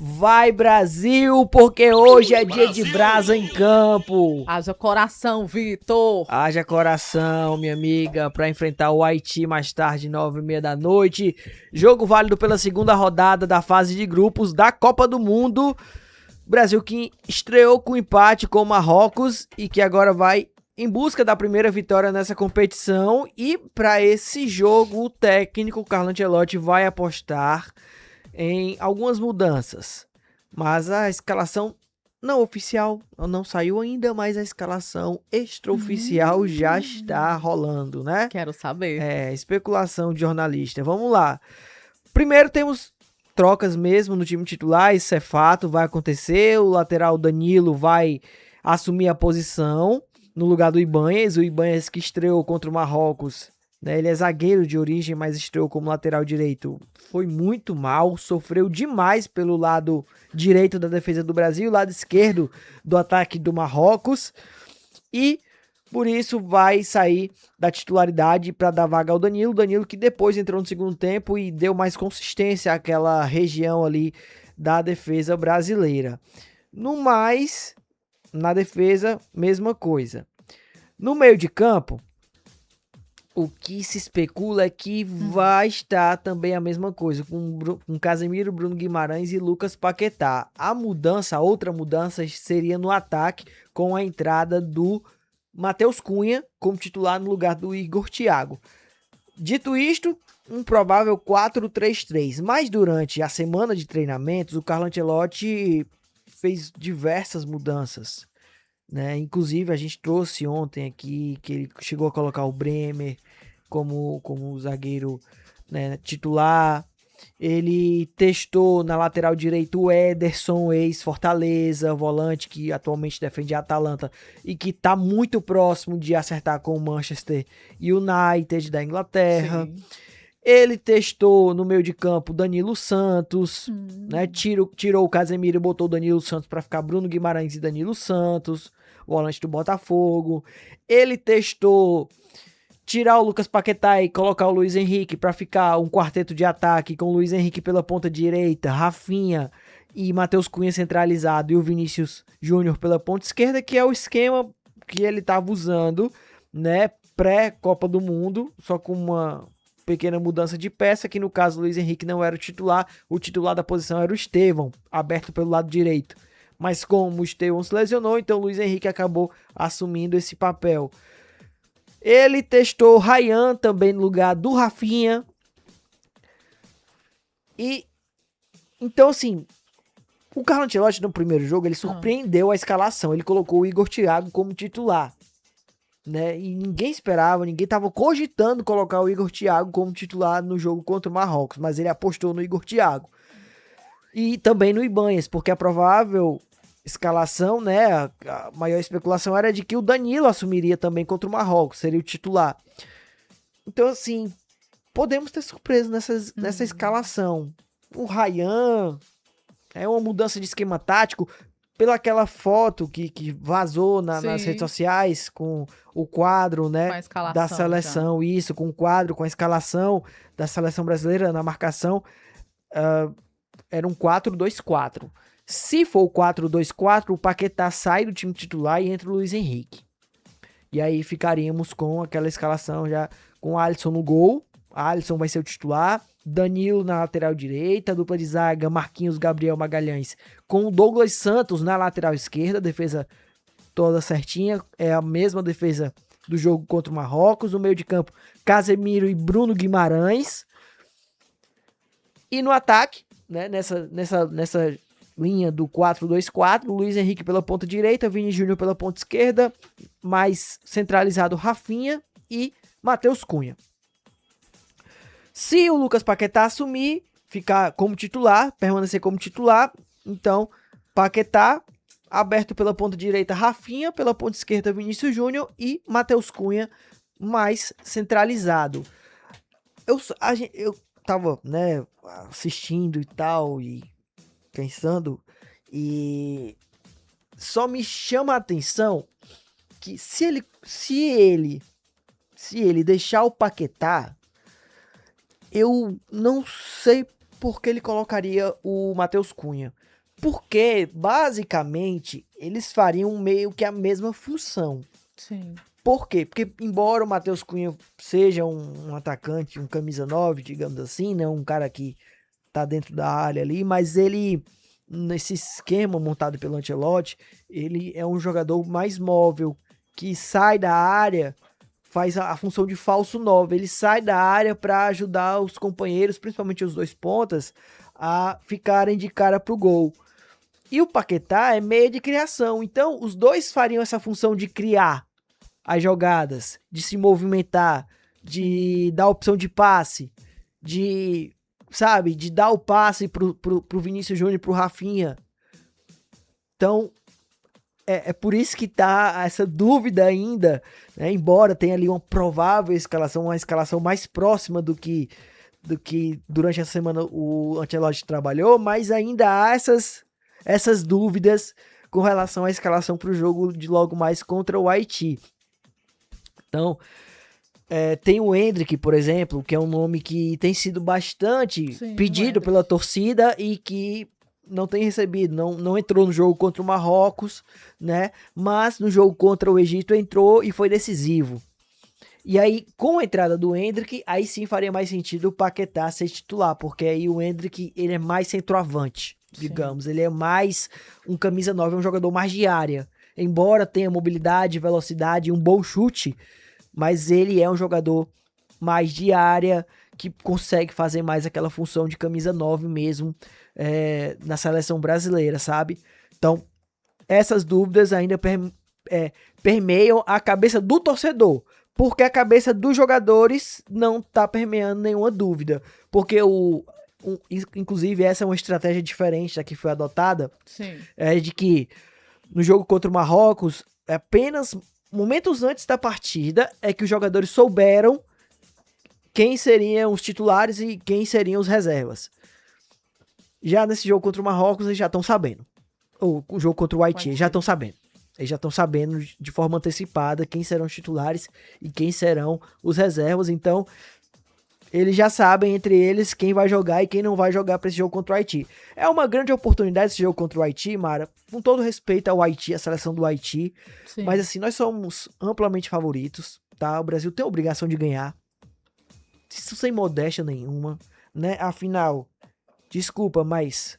Vai, Brasil, porque hoje é dia de brasa em campo. Haja coração, Vitor. Haja coração, minha amiga, para enfrentar o Haiti mais tarde, 9h30 da noite. Jogo válido pela segunda rodada da fase de grupos da Copa do Mundo. Brasil que estreou com empate com o Marrocos e que agora vai em busca da primeira vitória nessa competição. E para esse jogo, o técnico Carlo Ancelotti vai apostar em algumas mudanças, mas a escalação não oficial não saiu ainda, mas a escalação extraoficial já está rolando, né? Quero saber. É, especulação de jornalista. Vamos lá. Primeiro temos trocas mesmo no time titular, isso é fato, vai acontecer. O lateral Danilo vai assumir a posição no lugar do Ibanez. O Ibanez que estreou contra o Marrocos, né? Ele é zagueiro de origem, mas estreou como lateral direito. Foi muito mal, sofreu demais pelo lado direito da defesa do Brasil, lado esquerdo do ataque do Marrocos. E por isso vai sair da titularidade para dar vaga ao Danilo. Danilo que depois entrou no segundo tempo e deu mais consistência àquela região ali da defesa brasileira. No mais, na defesa, mesma coisa. No meio de campo, o que se especula é que vai estar também a mesma coisa, com Casemiro, Bruno Guimarães e Lucas Paquetá. A outra mudança seria no ataque, com a entrada do Matheus Cunha como titular no lugar do Igor Thiago. Dito isto, um provável 4-3-3. Mas durante a semana de treinamentos, o Carlo Ancelotti fez diversas mudanças, né? Inclusive, a gente trouxe ontem aqui que ele chegou a colocar o Bremer como zagueiro, né, titular. Ele testou na lateral direito o Ederson, ex-Fortaleza, volante que atualmente defende a Atalanta e que está muito próximo de acertar com o Manchester United da Inglaterra. Sim. Ele testou no meio de campo Danilo Santos, né? Tirou o Casemiro e botou o Danilo Santos para ficar Bruno Guimarães e Danilo Santos, volante do Botafogo. Ele testou tirar o Lucas Paquetá e colocar o Luiz Henrique para ficar um quarteto de ataque com o Luiz Henrique pela ponta direita, Rafinha e Matheus Cunha centralizado e o Vinícius Júnior pela ponta esquerda, que é o esquema que ele estava usando, né, pré-Copa do Mundo, só com uma pequena mudança de peça, que no caso o Luiz Henrique não era o titular da posição era o Estevão, aberto pelo lado direito. Mas como o Estevão se lesionou, então o Luiz Henrique acabou assumindo esse papel. Ele testou o Ryan também no lugar do Rafinha. E então, assim, o Carlo Ancelotti no primeiro jogo, ele surpreendeu a escalação. Ele colocou o Igor Thiago como titular, né? E ninguém esperava, ninguém estava cogitando colocar o Igor Thiago como titular no jogo contra o Marrocos, mas ele apostou no Igor Thiago. E também no Ibanez, porque a provável escalação, né, a maior especulação era de que o Danilo assumiria também contra o Marrocos, seria o titular. Então, assim, podemos ter surpresa nessa escalação. O Ryan é uma mudança de esquema tático pela aquela foto que vazou nas redes sociais com o quadro, né, da seleção, isso, com o quadro, com a escalação da seleção brasileira na marcação, era um 4-2-4. Se for o 4-2-4, o Paquetá sai do time titular e entra o Luiz Henrique. E aí ficaríamos com aquela escalação já com o Alisson no gol. A Alisson vai ser o titular. Danilo na lateral direita. Dupla de zaga, Marquinhos, Gabriel Magalhães. Com o Douglas Santos na lateral esquerda. Defesa toda certinha. É a mesma defesa do jogo contra o Marrocos. No meio de campo, Casemiro e Bruno Guimarães. E no ataque, né, nessa linha do 4-2-4, Luiz Henrique pela ponta direita, Vini Júnior pela ponta esquerda, mais centralizado Rafinha e Matheus Cunha. Se o Lucas Paquetá assumir, ficar como titular, permanecer como titular, então Paquetá aberto pela ponta direita, Rafinha pela ponta esquerda, Vinícius Júnior e Matheus Cunha mais centralizado. Eu tava, né, assistindo e tal, e pensando, e só me chama a atenção que se ele deixar o Paquetá, eu não sei por que ele colocaria o Matheus Cunha? Porque, basicamente, eles fariam meio que a mesma função. Sim. Por quê? Porque, embora o Matheus Cunha seja um atacante, um camisa 9, digamos assim, né? Um cara que tá dentro da área ali, mas ele, nesse esquema montado pelo Ancelotti, ele é um jogador mais móvel, que sai da área, faz a função de falso 9. Ele sai da área para ajudar os companheiros, principalmente os dois pontas, a ficarem de cara pro gol. E o Paquetá é meia de criação, então os dois fariam essa função de criar as jogadas, de se movimentar, de dar opção de passe, de, sabe, de dar o passe pro Vinícius Júnior e pro Rafinha. Então, é por isso que tá essa dúvida ainda, né? Embora tenha ali uma provável escalação, uma escalação mais próxima do que durante essa semana o Ancelotti trabalhou, mas ainda há essas dúvidas com relação à escalação para o jogo de logo mais contra o Haiti. Então, tem o Endrick, por exemplo, que é um nome que tem sido bastante pedido pela torcida e que não tem recebido, não entrou no jogo contra o Marrocos, né? Mas no jogo contra o Egito entrou e foi decisivo. E aí, com a entrada do Endrick, aí sim faria mais sentido o Paquetá ser titular, porque aí o Endrick, ele é mais centroavante, digamos. Ele é mais um camisa 9, um jogador mais de área. Embora tenha mobilidade, velocidade e um bom chute, mas ele é um jogador mais de área, que consegue fazer mais aquela função de camisa 9 mesmo na seleção brasileira, sabe? Então, essas dúvidas ainda permeiam a cabeça do torcedor, porque a cabeça dos jogadores não tá permeando nenhuma dúvida, porque inclusive essa é uma estratégia diferente da que foi adotada. Sim. De que no jogo contra o Marrocos, apenas momentos antes da partida é que os jogadores souberam quem seriam os titulares e quem seriam os reservas. Já nesse jogo contra o Marrocos, eles já estão sabendo. Ou o jogo contra o Haiti, eles já estão sabendo. Eles já estão sabendo de forma antecipada quem serão os titulares e quem serão os reservas. Então, eles já sabem entre eles quem vai jogar e quem não vai jogar para esse jogo contra o Haiti. É uma grande oportunidade esse jogo contra o Haiti, Mara, com todo respeito ao Haiti, a seleção do Haiti. Sim. Mas assim, nós somos amplamente favoritos, tá? O Brasil tem a obrigação de ganhar. Isso sem modéstia nenhuma, né? Afinal, desculpa, mas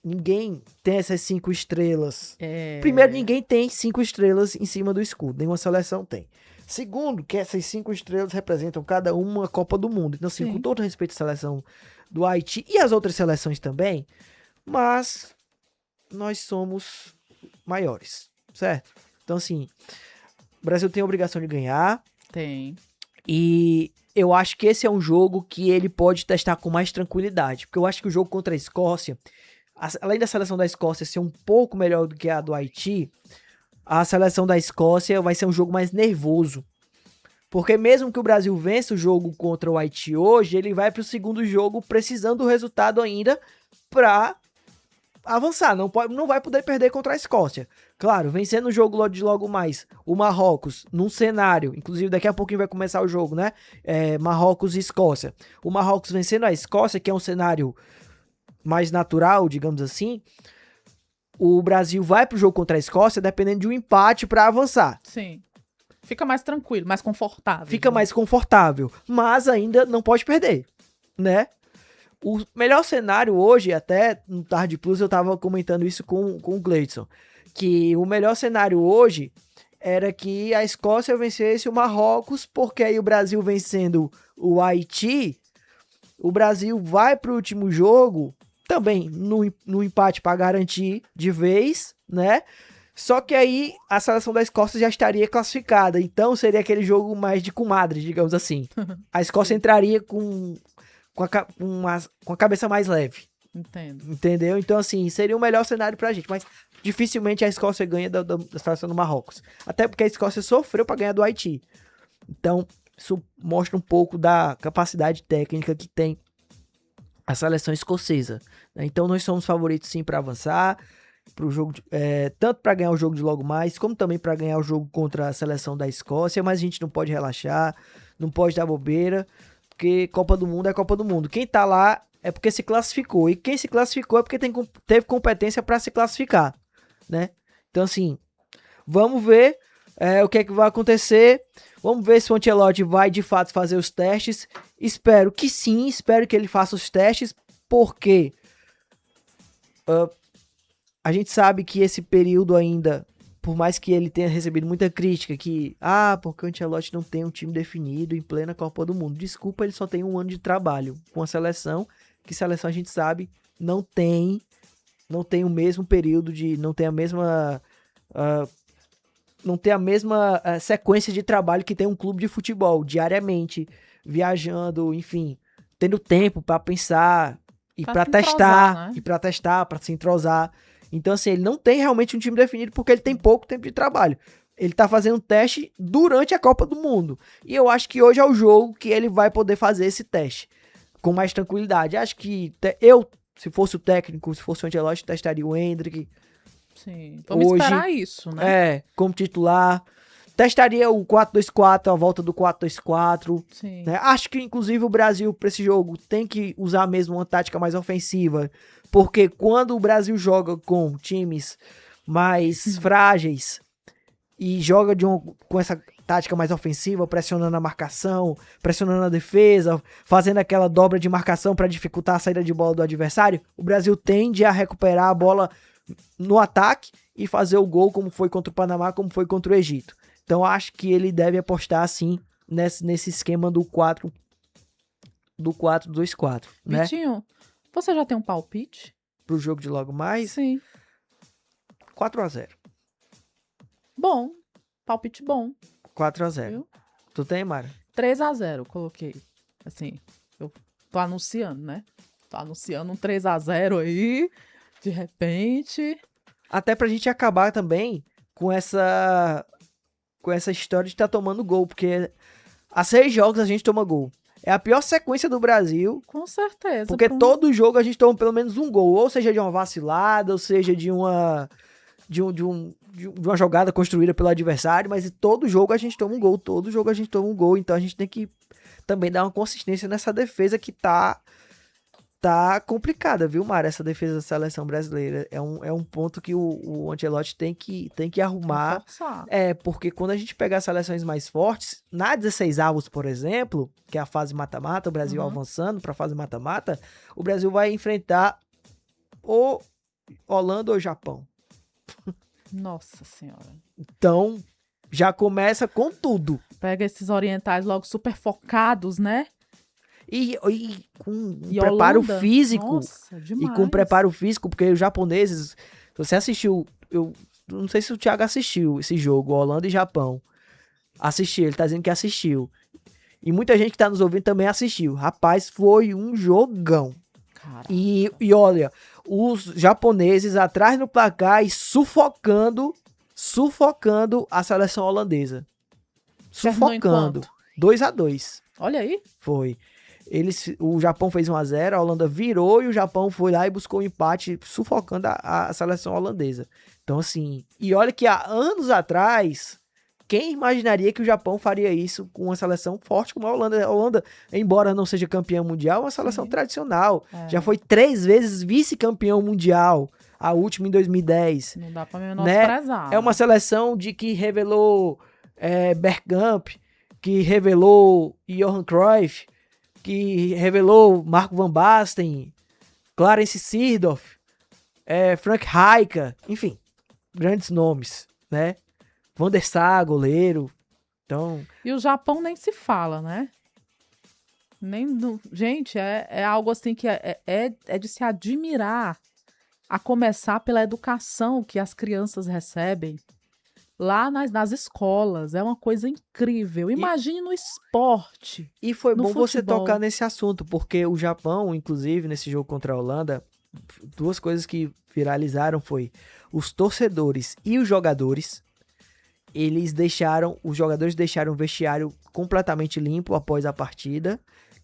ninguém tem essas 5 estrelas. Primeiro, ninguém tem 5 estrelas em cima do escudo. Nenhuma seleção tem. Segundo, que essas 5 estrelas representam cada uma Copa do Mundo. Então, assim, com todo respeito à seleção do Haiti e as outras seleções também, mas nós somos maiores, certo? Então, assim, o Brasil tem a obrigação de ganhar. Tem. E eu acho que esse é um jogo que ele pode testar com mais tranquilidade. Porque eu acho que o jogo contra a Escócia, além da seleção da Escócia ser um pouco melhor do que a do Haiti, a seleção da Escócia vai ser um jogo mais nervoso. Porque mesmo que o Brasil vença o jogo contra o Haiti hoje, ele vai para o segundo jogo precisando do resultado ainda para avançar. Não vai poder perder contra a Escócia. Claro, vencendo o jogo logo mais, o Marrocos, num cenário, inclusive daqui a pouquinho vai começar o jogo, né? Marrocos e Escócia. O Marrocos vencendo a Escócia, que é um cenário mais natural, digamos assim, o Brasil vai pro jogo contra a Escócia dependendo de um empate para avançar. Sim. Fica mais tranquilo, mais confortável. Fica mais confortável, mas ainda não pode perder, né? O melhor cenário hoje, até no Tarde Plus eu tava comentando isso com o Gleidson, que o melhor cenário hoje era que a Escócia vencesse o Marrocos, porque aí o Brasil vencendo o Haiti, o Brasil vai pro último jogo também no empate para garantir de vez, né? Só que aí a seleção da Escócia já estaria classificada, então seria aquele jogo mais de comadre, digamos assim. A Escócia entraria com a cabeça mais leve. Entendeu? Então, assim, seria o melhor cenário pra gente, mas dificilmente a Escócia ganha da seleção do Marrocos. Até porque a Escócia sofreu pra ganhar do Haiti. Então, isso mostra um pouco da capacidade técnica que tem a seleção escocesa. Então, nós somos favoritos sim pra avançar, pro jogo tanto pra ganhar o jogo de logo mais, como também pra ganhar o jogo contra a seleção da Escócia, mas a gente não pode relaxar, não pode dar bobeira, porque Copa do Mundo é Copa do Mundo. Quem tá lá é porque se classificou. E quem se classificou é porque teve competência para se classificar, né? Então, assim, vamos ver o que é que vai acontecer. Vamos ver se o Ancelotti vai, de fato, fazer os testes. Espero que sim, espero que ele faça os testes, porque a gente sabe que esse período ainda, por mais que ele tenha recebido muita crítica, porque o Ancelotti não tem um time definido em plena Copa do Mundo. Desculpa, ele só tem um ano de trabalho com a seleção, que seleção a gente sabe não tem o mesmo período não tem a mesma sequência de trabalho que tem um clube de futebol, diariamente, viajando, enfim, tendo tempo para pensar e para testar, né? Para se entrosar. Então, assim, ele não tem realmente um time definido porque ele tem pouco tempo de trabalho. Ele tá fazendo um teste durante a Copa do Mundo. E eu acho que hoje é o jogo que ele vai poder fazer esse teste com mais tranquilidade. Acho que se fosse o técnico, se fosse o Ancelotti, testaria o Endrick. Sim, vamos esperar isso, né? Como titular. Testaria o 4-2-4, a volta do 4-2-4. Sim. Né? Acho que, inclusive, o Brasil, para esse jogo, tem que usar mesmo uma tática mais ofensiva. Porque quando o Brasil joga com times mais frágeis e joga com essa tática mais ofensiva, pressionando a marcação, pressionando a defesa, fazendo aquela dobra de marcação para dificultar a saída de bola do adversário, o Brasil tende a recuperar a bola no ataque e fazer o gol, como foi contra o Panamá, como foi contra o Egito. Então acho que ele deve apostar assim nesse esquema do 4-2-4, né? Vitinho, você já tem um palpite? Pro jogo de logo mais? Sim. 4-0. Bom, palpite bom. 4-0. Viu? Tu tem, Mara? 3-0, coloquei. Assim, eu tô anunciando, né? Tô anunciando um 3-0 aí, de repente. Até pra gente acabar também com essa história de estar tomando gol, porque há 6 jogos a gente toma gol. É a pior sequência do Brasil. Com certeza. Porque todo jogo a gente toma pelo menos um gol. Ou seja, de uma vacilada, ou seja, de uma jogada construída pelo adversário. Mas todo jogo a gente toma um gol. Todo jogo a gente toma um gol. Então a gente tem que também dar uma consistência nessa defesa que tá complicada, viu, Mara? Essa defesa da seleção brasileira é um ponto que o Ancelotti tem que arrumar. Porque quando a gente pega as seleções mais fortes, na 16avos, por exemplo, que é a fase mata-mata, o Brasil avançando para a fase mata-mata, o Brasil vai enfrentar ou Holanda ou Japão. Nossa Senhora. Então, já começa com tudo. Pega esses orientais logo super focados, né? E com um preparo físico. Nossa, demais. E com preparo físico, porque os japoneses, você assistiu, eu não sei se o Thiago assistiu esse jogo, Holanda e Japão. Assistiu, ele tá dizendo que assistiu. E muita gente que tá nos ouvindo também assistiu. Rapaz, foi um jogão. E olha, os japoneses atrás no placar e sufocando a seleção holandesa. Sufocando. 2-2. Olha aí. Foi. O Japão fez 1-0, a Holanda virou e o Japão foi lá e buscou um empate, sufocando a seleção holandesa. Então, assim, e olha que há anos atrás, quem imaginaria que o Japão faria isso com uma seleção forte como a Holanda? A Holanda, embora não seja campeã mundial, é uma seleção tradicional. Já foi 3 vezes vice-campeão mundial, a última em 2010. Não dá pra menosprezar. É uma seleção que revelou Bergkamp, que revelou Johan Cruyff, que revelou Marco Van Basten, Clarence Seedorf, Frank Rijkaard, enfim, grandes nomes, né? Van der Sar, goleiro. Então... E o Japão nem se fala, né? Gente, é algo assim que é de se admirar, a começar pela educação que as crianças recebem lá nas escolas. É uma coisa incrível. Imagine no esporte. E foi bom você tocar nesse assunto, porque o Japão, inclusive, nesse jogo contra a Holanda, 2 coisas que viralizaram foi os torcedores e os jogadores. Os jogadores deixaram o vestiário completamente limpo após a partida.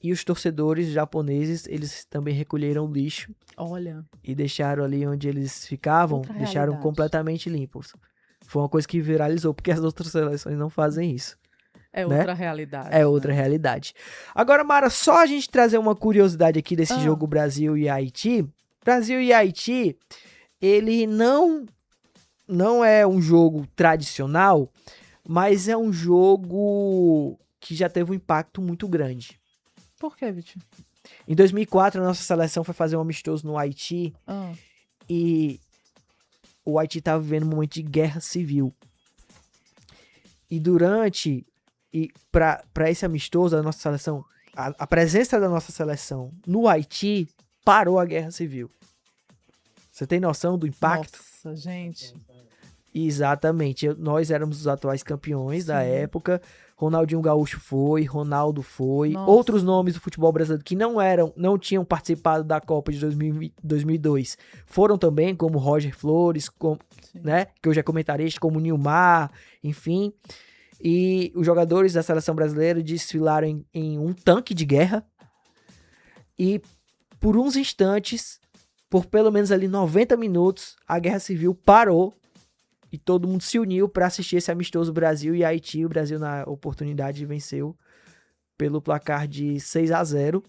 E os torcedores japoneses, eles também recolheram o lixo. Olha. E deixaram ali onde eles ficavam, deixaram completamente limpos. Foi uma coisa que viralizou, porque as outras seleções não fazem isso. É né? outra realidade. É outra né? realidade. Agora, Mara, só a gente trazer uma curiosidade aqui desse Ah. jogo Brasil e Haiti. Brasil e Haiti, ele não é um jogo tradicional, mas é um jogo que já teve um impacto muito grande. Por que, Vitinho? Em 2004, a nossa seleção foi fazer um amistoso no Haiti Ah, e o Haiti estava vivendo um momento de guerra civil. E para esse amistoso da nossa seleção, a presença da nossa seleção no Haiti parou a guerra civil. Você tem noção do impacto? nossa, gente. Exatamente. Nós éramos os atuais campeões da Sim. época. Ronaldinho Gaúcho foi, Ronaldo foi. Nossa. Outros nomes do futebol brasileiro que não tinham participado da Copa de 2002 foram também, como Roger Flores, Sim. né, que hoje é comentarista, como Nilmar, enfim. E os jogadores da seleção brasileira desfilaram em um tanque de guerra. E por uns instantes, por pelo menos ali 90 minutos, a guerra civil parou e todo mundo se uniu para assistir esse amistoso Brasil e Haiti. O Brasil, na oportunidade, venceu pelo placar de 6-0.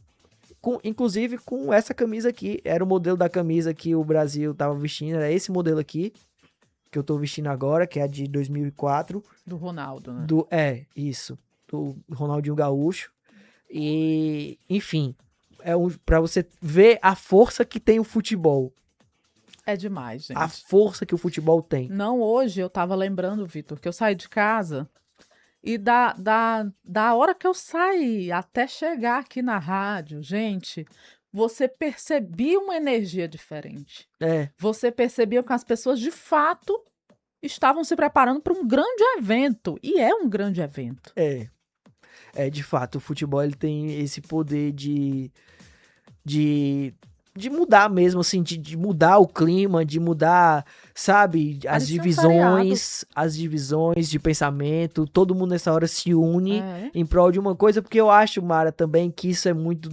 Inclusive com essa camisa aqui. Era o modelo da camisa que o Brasil estava vestindo. Era esse modelo aqui, que eu tô vestindo agora, que é a de 2004. Do Ronaldo, né? Isso. Do Ronaldinho Gaúcho. E, enfim, para você ver a força que tem o futebol. É demais, gente. A força que o futebol tem. Não, hoje eu tava lembrando, Vitor, que eu saí de casa e da hora que eu saí até chegar aqui na rádio, gente, você percebia uma energia diferente. É. Você percebia que as pessoas, de fato, estavam se preparando para um grande evento. E é um grande evento. De fato, o futebol ele tem esse poder de mudar mesmo, assim, de mudar o clima, de mudar, sabe, as Parecia um feriado. divisões de pensamento, todo mundo nessa hora se une É. em prol de uma coisa, porque eu acho, Mara, também que isso é muito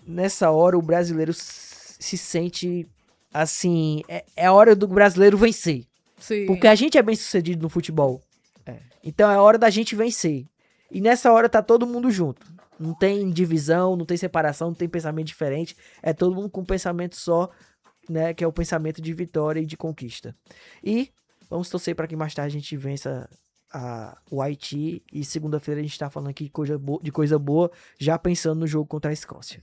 nessa hora o brasileiro se sente, assim, é a hora do brasileiro vencer, Sim. porque a gente é bem sucedido no futebol, então é a hora da gente vencer, e nessa hora tá todo mundo junto. Não tem divisão, não tem separação, não tem pensamento diferente. É todo mundo com um pensamento só, né? Que é o pensamento de vitória e de conquista. E vamos torcer para que mais tarde a gente vença o Haiti. E segunda-feira a gente tá falando aqui de coisa boa, já pensando no jogo contra a Escócia.